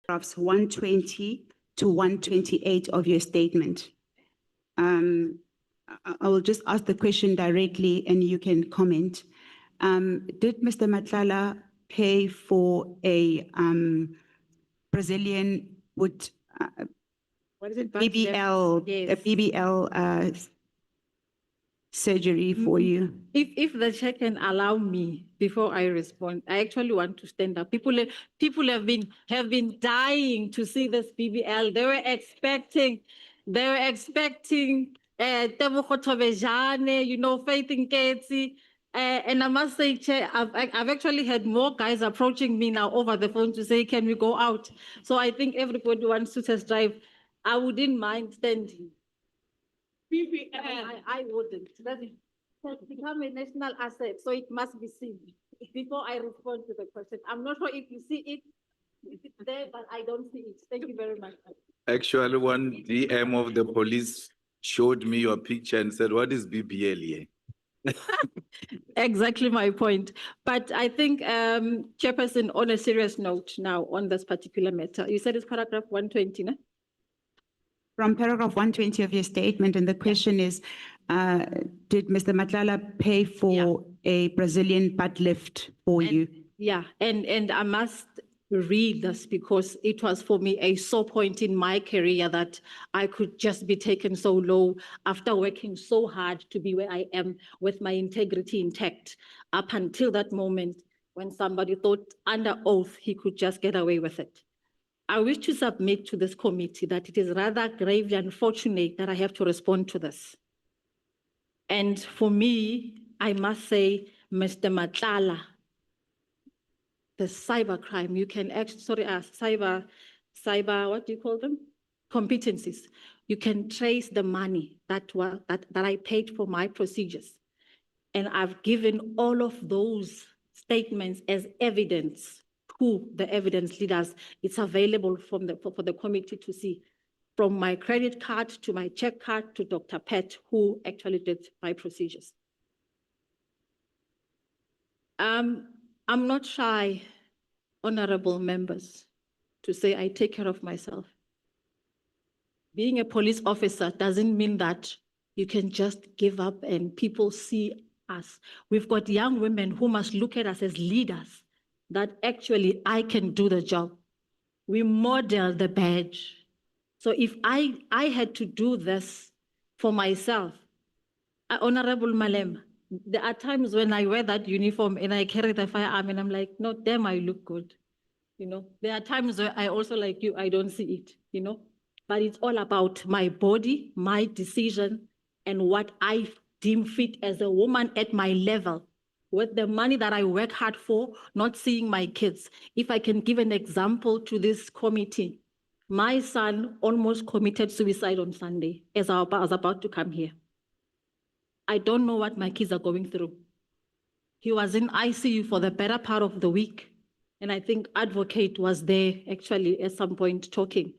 paragraphs 120 to 128 of your statement. I will just ask the question directly and you can comment. Did Mr. Matlala pay for a Brazilian what is it? BBL, yes. a BBL surgery for you? If the chair can allow me before I respond, I actually want to stand up. People have been dying to see this BBL. They were expecting Tebogo Tobejane, you know, Faith Nketsi. And I must say, Chair, I've actually had more guys approaching me now over the phone to say, can we go out? So I think everybody wants to test drive. I wouldn't mind standing. I wouldn't. That has become a national asset, so it must be seen. Before I respond to the question, I'm not sure if you see it, it's there, but I don't see it. Thank you very much. Actually, one DM of the police showed me your picture and said, what is BBL here? Exactly my point. But I think, Chairperson, on a serious note now on this particular matter, you said it's paragraph 120, no? From paragraph 120 of your statement, and the question is, did Mr. Matlala pay for a Brazilian butt lift for you? Yeah, and I must read this because it was for me a sore point in my career that I could just be taken so low after working so hard to be where I am with my integrity intact up until that moment when somebody thought under oath he could just get away with it. I wish to submit to this committee that it is rather gravely unfortunate that I have to respond to this. And for me, I must say, Mr. Matlala, the cybercrime, you can actually, cyber, what do you call them? Competencies. You can trace the money that I paid for my procedures. And I've given all of those statements as evidence to the evidence leaders. It's available for the committee to see, from my credit card to my check card to Dr. Pett, who actually did my procedures. I'm not shy, honorable members, to say I take care of myself. Being a police officer doesn't mean that you can just give up and people see us. We've got young women who must look at us as leaders, that actually I can do the job. We model the badge. So if I had to do this for myself, Honorable Malema, there are times when I wear that uniform and I carry the firearm and I'm like, no, damn, I look good. You know, there are times where I also, like you, I don't see it, you know, but it's all about my body, my decision, and what I deem fit as a woman at my level, with the money that I work hard for, not seeing my kids. If I can give an example to this committee, my son almost committed suicide on Sunday as I was about to come here. I don't know what my kids are going through. He was in ICU for the better part of the week. And I think advocate was there actually at some point talking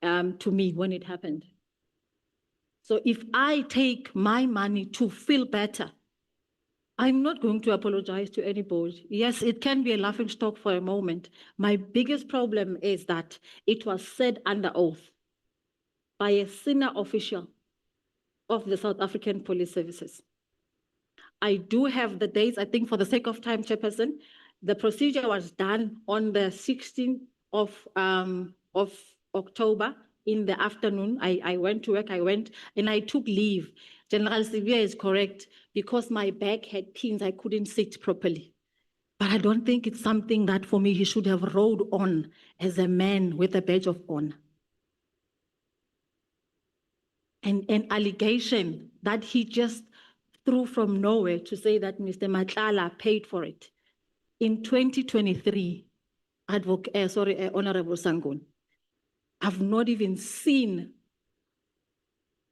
to me when it happened. So if I take my money to feel better, I'm not going to apologize to anybody. Yes, it can be a laughingstock for a moment. My biggest problem is that it was said under oath by a senior official of the South African Police Services. I do have the dates. I think for the sake of time, Chairperson, the procedure was done on the 16th of October in the afternoon. I went to work, and I took leave. General Sivia is correct, because my back had pins, I couldn't sit properly. But I don't think it's something that for me he should have rode on as a man with a badge of honor. And an allegation that he just threw from nowhere to say that Mr. Matlala paid for it. In 2023, Honorable Sangun, I've not even seen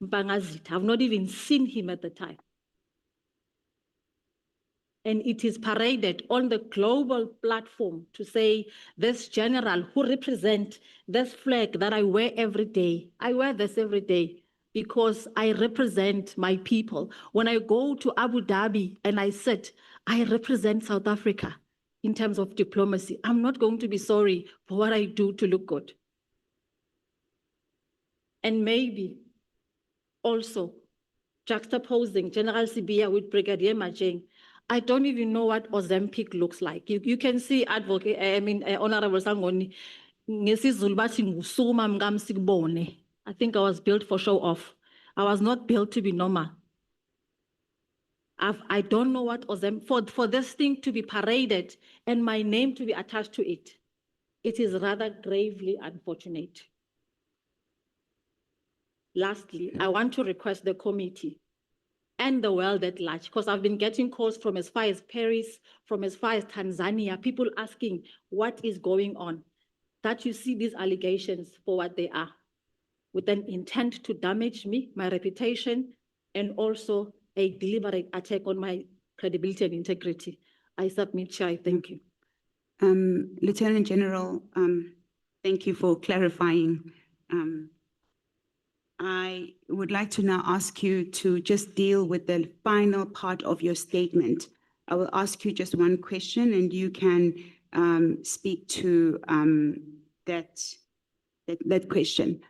Mbangazit. I've not even seen him at the time. And it is paraded on the global platform to say this general who represents this flag that I wear every day. I wear this every day because I represent my people. When I go to Abu Dhabi and I sit, I represent South Africa in terms of diplomacy. I'm not going to be sorry for what I do to look good. and maybe also juxtaposing General Sibia with Brigadier Majeng. I don't even know what Ozempic looks like. You can see Honorable Sangoni, ngesizulu bathi ngusukuma mkami sikubone. I think I was built for show off. I was not built to be normal. I don't know what for this thing to be paraded and my name to be attached to it. It is rather gravely unfortunate. Lastly, I want to request the committee and the world at large, because I've been getting calls from as far as Paris, from as far as Tanzania, people asking what is going on, that you see these allegations for what they are, with an intent to damage me, my reputation, and also a deliberate attack on my credibility and integrity. I submit, Chair. Thank you. Lieutenant General, thank you for clarifying. I would like to now ask you to just deal with the final part of your statement. I will ask you just one question and you can speak to that question.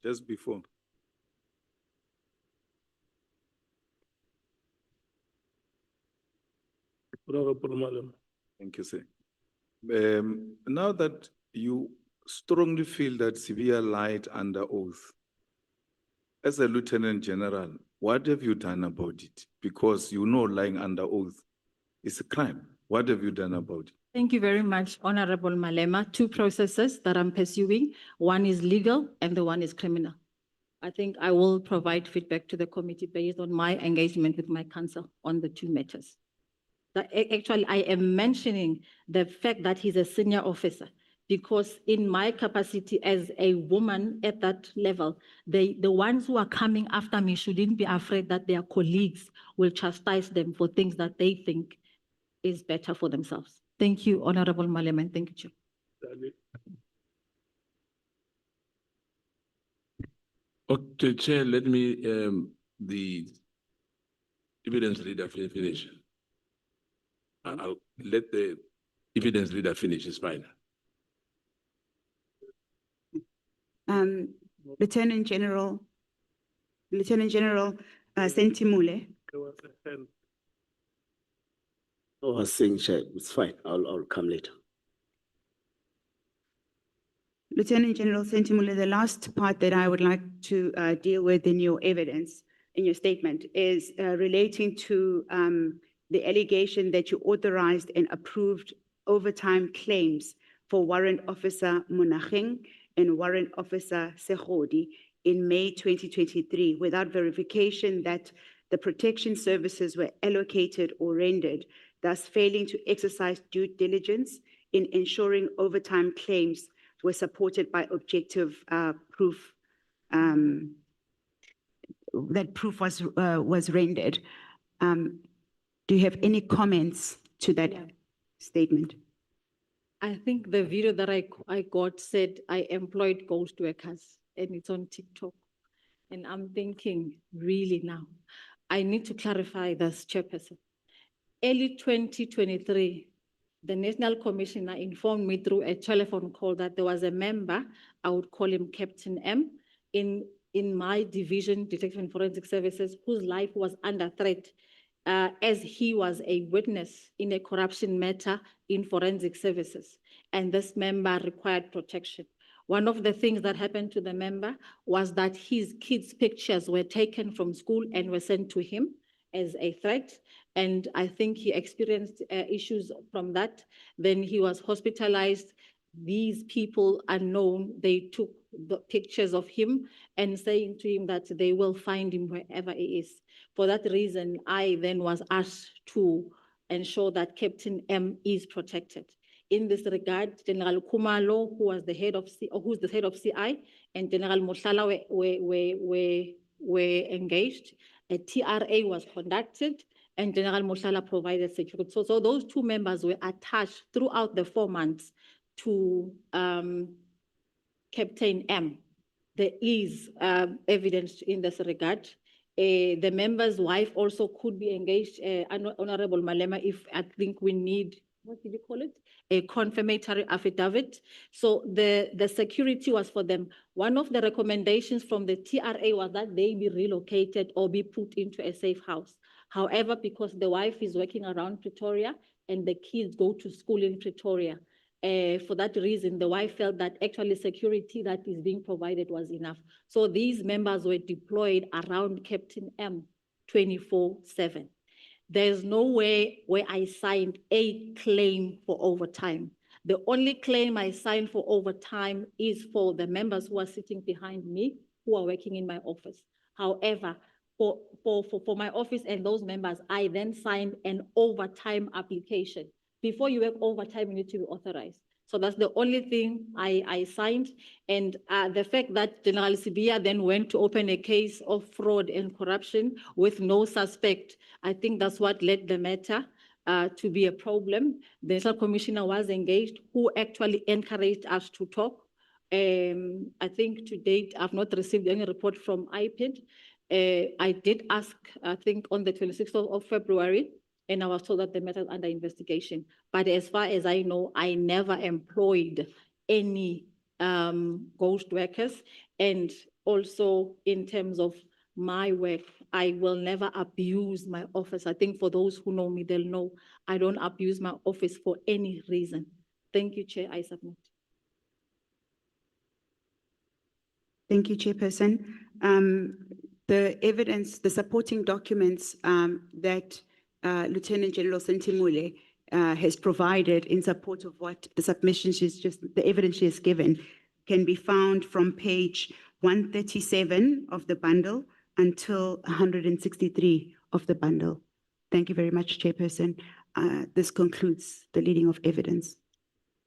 Just before. Thank you, sir. Now that you strongly feel that Sibia lied under oath, as a Lieutenant General, what have you done about it? Because you know lying under oath is a crime. What have you done about it? Thank you very much, Honorable Malema. Two processes that I'm pursuing. One is legal and the one is criminal. I think I will provide feedback to the committee based on my engagement with my counsel on the two matters. Actually, I am mentioning the fact that he's a senior officer because in my capacity as a woman at that level, the ones who are coming after me shouldn't be afraid that their colleagues will chastise them for things that they think is better for themselves. Thank you, Honorable Malema. Thank you, Chair. Okay, Chair, let me, the evidence reader finish. I'll let the evidence reader finish, it's fine. Lieutenant General Sentimule. I was saying, Chair, it's fine. I'll come later. Lieutenant General Sentimule, the last part that I would like to deal with in your evidence, in your statement, is relating to the allegation that you authorized and approved overtime claims for Warrant Officer Monageng and Warrant Officer Segodi in May 2023 without verification that the protection services were allocated or rendered, thus failing to exercise due diligence in ensuring overtime claims were supported by objective proof, that proof was rendered. Do you have any comments to that statement? I think the video that I got said I employed ghost workers and it's on TikTok. And I'm thinking, really now, I need to clarify this, Chairperson. Early 2023, the National Commissioner informed me through a telephone call that there was a member, I would call him Captain M, in my division, Detection and Forensic Services, whose life was under threat as he was a witness in a corruption matter in forensic services. And this member required protection. One of the things that happened to the member was that his kids' pictures were taken from school and were sent to him as a threat. And I think he experienced issues from that. Then he was hospitalized. These people unknown, they took the pictures of him and saying to him that they will find him wherever he is. For that reason, I then was asked to ensure that Captain M is protected. In this regard, General Kumalo, who's the head of CI, and General Mohlala were engaged. A TRA was conducted, and General Mohlala provided security. So those two members were attached throughout the 4 months to Captain M. There is evidence in this regard. The member's wife also could be engaged, Honorable Malema, if I think we need what did you call it? A confirmatory affidavit. So the security was for them. One of the recommendations from the TRA was that they be relocated or be put into a safe house. However, because the wife is working around Pretoria and the kids go to school in Pretoria, for that reason, the wife felt that actually security that is being provided was enough. So these members were deployed around Captain M 24/7. There's no way where I signed a claim for overtime. The only claim I signed for overtime is for the members who are sitting behind me, who are working in my office. However, for my office and those members, I then signed an overtime application. Before you work overtime, you need to be authorized. So that's the only thing I signed. And the fact that General Sibia then went to open a case of fraud and corruption with no suspect, I think that's what led the matter to be a problem. The National Commissioner was engaged, who actually encouraged us to talk. I think to date, I've not received any report from IPID. I did ask, I think on the 26th of February, and I was told that the matter is under investigation. But as far as I know, I never employed any ghost workers. And also in terms of my work, I will never abuse my office. I think for those who know me, they'll know I don't abuse my office for any reason. Thank you, Chair. I submit. Thank you, Chairperson. The evidence, the supporting documents that Lieutenant General Sentimule has provided in support of what the submission the evidence she has given can be found from page 137 of the bundle until 163 of the bundle. Thank you very much, Chairperson. This concludes the leading of evidence.